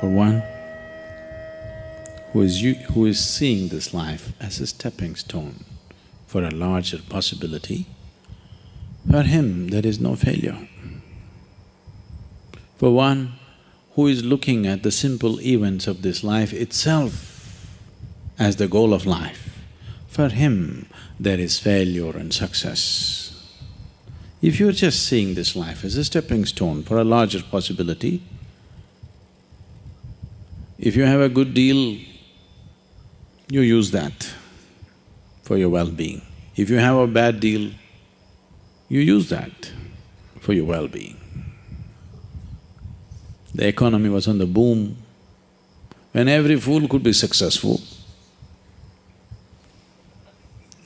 For one who is seeing this life as a stepping stone for a larger possibility, for him there is no failure. For one who is looking at the simple events of this life itself as the goal of life, for him there is failure and success. If you're just seeing this life as a stepping stone for a larger possibility, if you have a good deal, you use that for your well-being. If you have a bad deal, you use that for your well-being. The economy was on the boom, when every fool could be successful.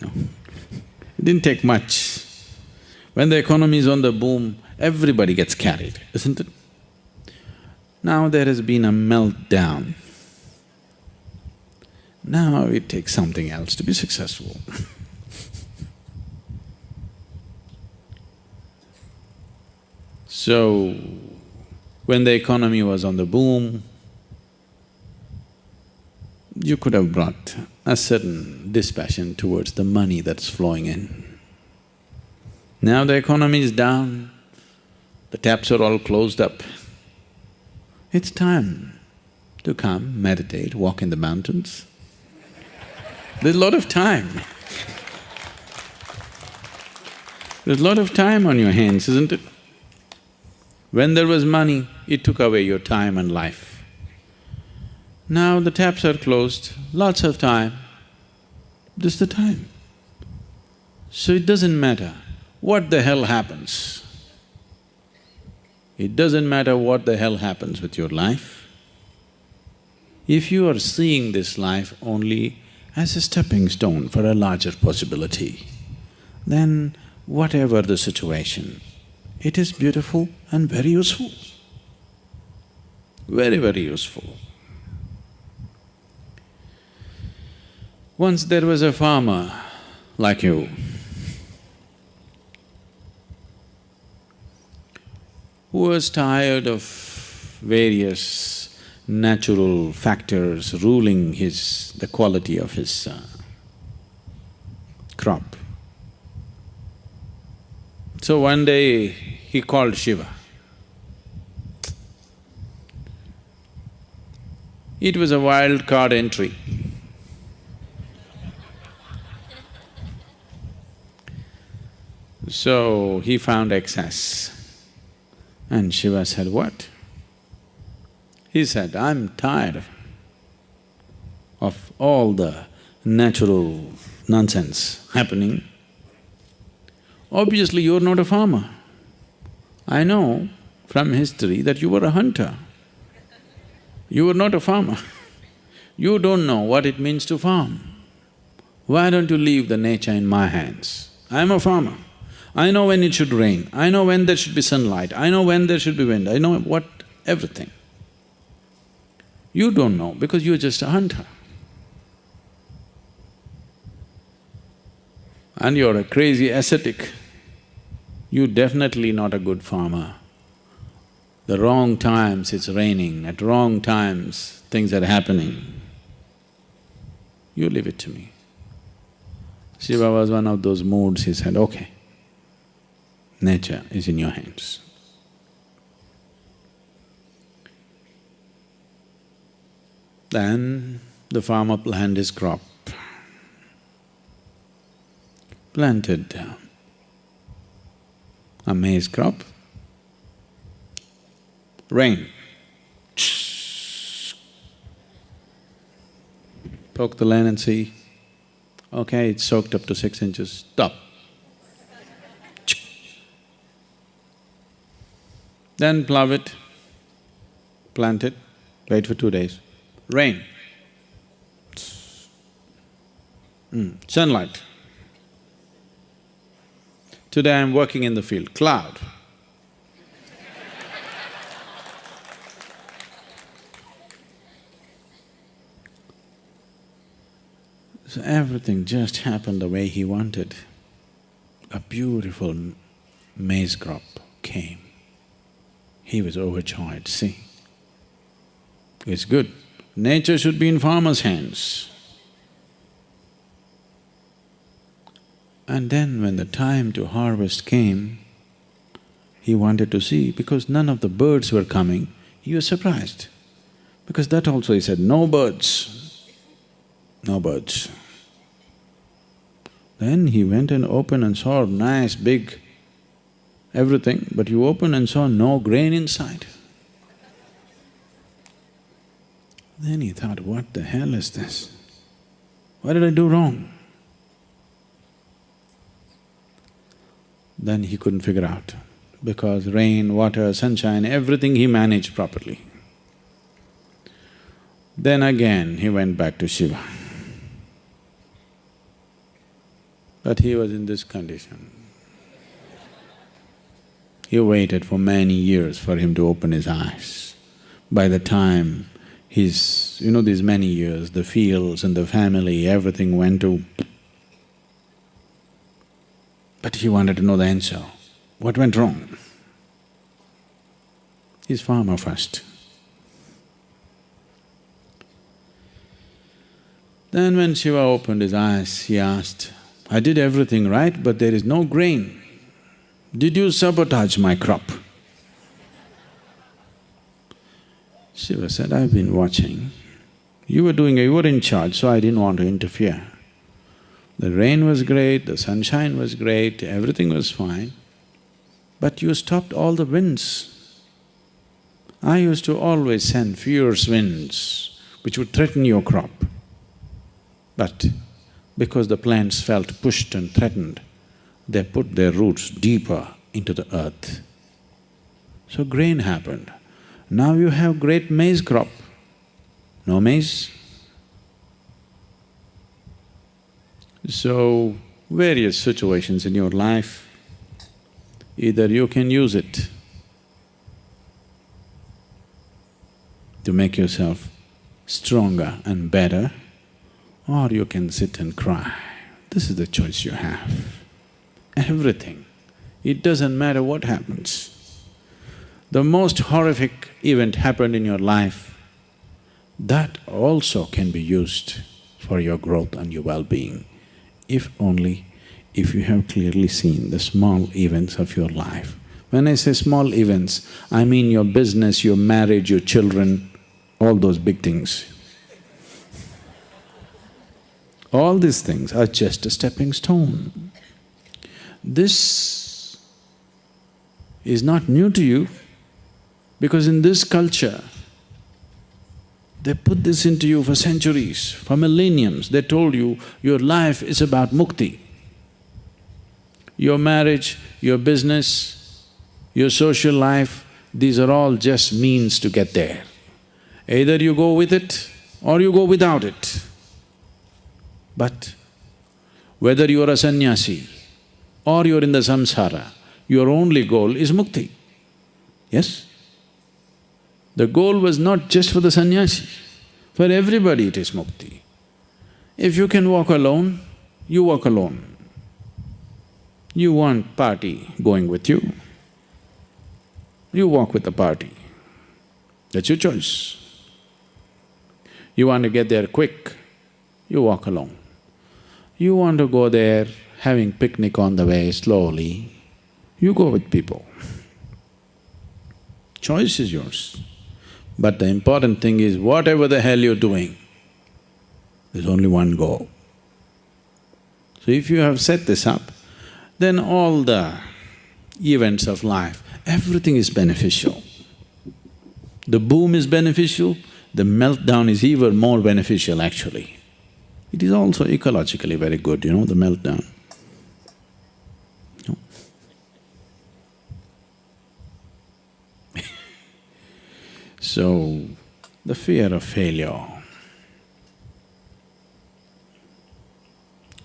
No. It didn't take much. When the economy is on the boom, everybody gets carried, isn't it? Now there has been a meltdown. Now it takes something else to be successful. So, when the economy was on the boom, you could have brought a certain dispassion towards the money that's flowing in. Now the economy is down, the taps are all closed up. It's time to come, meditate, walk in the mountains. There's a lot of time. There's a lot of time on your hands, isn't it? When there was money, it took away your time and life. Now the taps are closed, lots of time, this is the time. So it doesn't matter what the hell happens. It doesn't matter what the hell happens with your life. If you are seeing this life only as a stepping stone for a larger possibility, then whatever the situation, it is beautiful and very useful, very, very useful. Once there was a farmer like you, who was tired of various natural factors ruling the quality of his crop. So one day he called Shiva. It was a wild card entry. So he found excess. And Shiva said, what? He said, I'm tired of all the natural nonsense happening. Obviously, you're not a farmer. I know from history that you were a hunter. You were not a farmer. You don't know what it means to farm. Why don't you leave the nature in my hands? I'm a farmer. I know when it should rain, I know when there should be sunlight, I know when there should be wind, I know everything. You don't know because you're just a hunter. And you're a crazy ascetic. You're definitely not a good farmer. The wrong times it's raining, at wrong times things are happening. You leave it to me. Shiva was one of those moods, he said, okay, nature is in your hands. Then the farmer planted his crop. Planted a maize crop. Rain. Poke the land and see, okay, it's soaked up to 6 inches, stop. Then plough it, plant it, wait for 2 days. Rain. Sunlight. Today I'm working in the field, cloud. So everything just happened the way he wanted. A beautiful maize crop came. He was overjoyed, see. It's good. Nature should be in farmer's hands. And then when the time to harvest came, he wanted to see, because none of the birds were coming, he was surprised. Because that also he said, no birds, no birds. Then he went and opened and saw nice big everything, but you opened and saw no grain inside. Then he thought, what the hell is this? What did I do wrong? Then he couldn't figure out, because rain, water, sunshine, everything he managed properly. Then again he went back to Shiva. But he was in this condition. He waited for many years for him to open his eyes. By the time these many years, the fields and the family, everything went to… But he wanted to know the answer. What went wrong? He's farmer first. Then when Shiva opened his eyes, he asked, I did everything right, but there is no grain. Did you sabotage my crop? Shiva said, I've been watching. You were in charge, so I didn't want to interfere. The rain was great, the sunshine was great, everything was fine, but you stopped all the winds. I used to always send fierce winds which would threaten your crop. But because the plants felt pushed and threatened, they put their roots deeper into the earth. So grain happened. Now you have great maize crop. No maize? So, various situations in your life, either you can use it to make yourself stronger and better, or you can sit and cry. This is the choice you have. Everything. It doesn't matter what happens. The most horrific event happened in your life, that also can be used for your growth and your well-being, if you have clearly seen the small events of your life. When I say small events, I mean your business, your marriage, your children, all those big things. All these things are just a stepping stone. This is not new to you, because in this culture, they put this into you for centuries, for millenniums. They told you, your life is about mukti. Your marriage, your business, your social life, these are all just means to get there. Either you go with it or you go without it. But whether you are a sannyasi or you are in the samsara, your only goal is mukti. Yes? The goal was not just for the sannyasi, for everybody it is mukti. If you can walk alone, you walk alone. You want party going with you, you walk with the party. That's your choice. You want to get there quick, you walk alone. You want to go there having picnic on the way slowly, you go with people. Choice is yours. But the important thing is, whatever the hell you're doing, there's only one goal. So if you have set this up, then all the events of life, everything is beneficial. The boom is beneficial, the meltdown is even more beneficial actually. It is also ecologically very good, the meltdown. No? So, the fear of failure.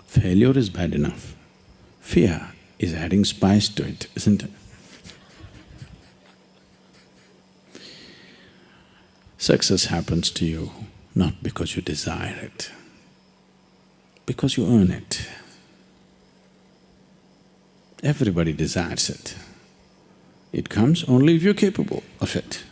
Failure is bad enough. Fear is adding spice to it, isn't it? Success happens to you not because you desire it, because you earn it. Everybody desires it. It comes only if you're capable of it.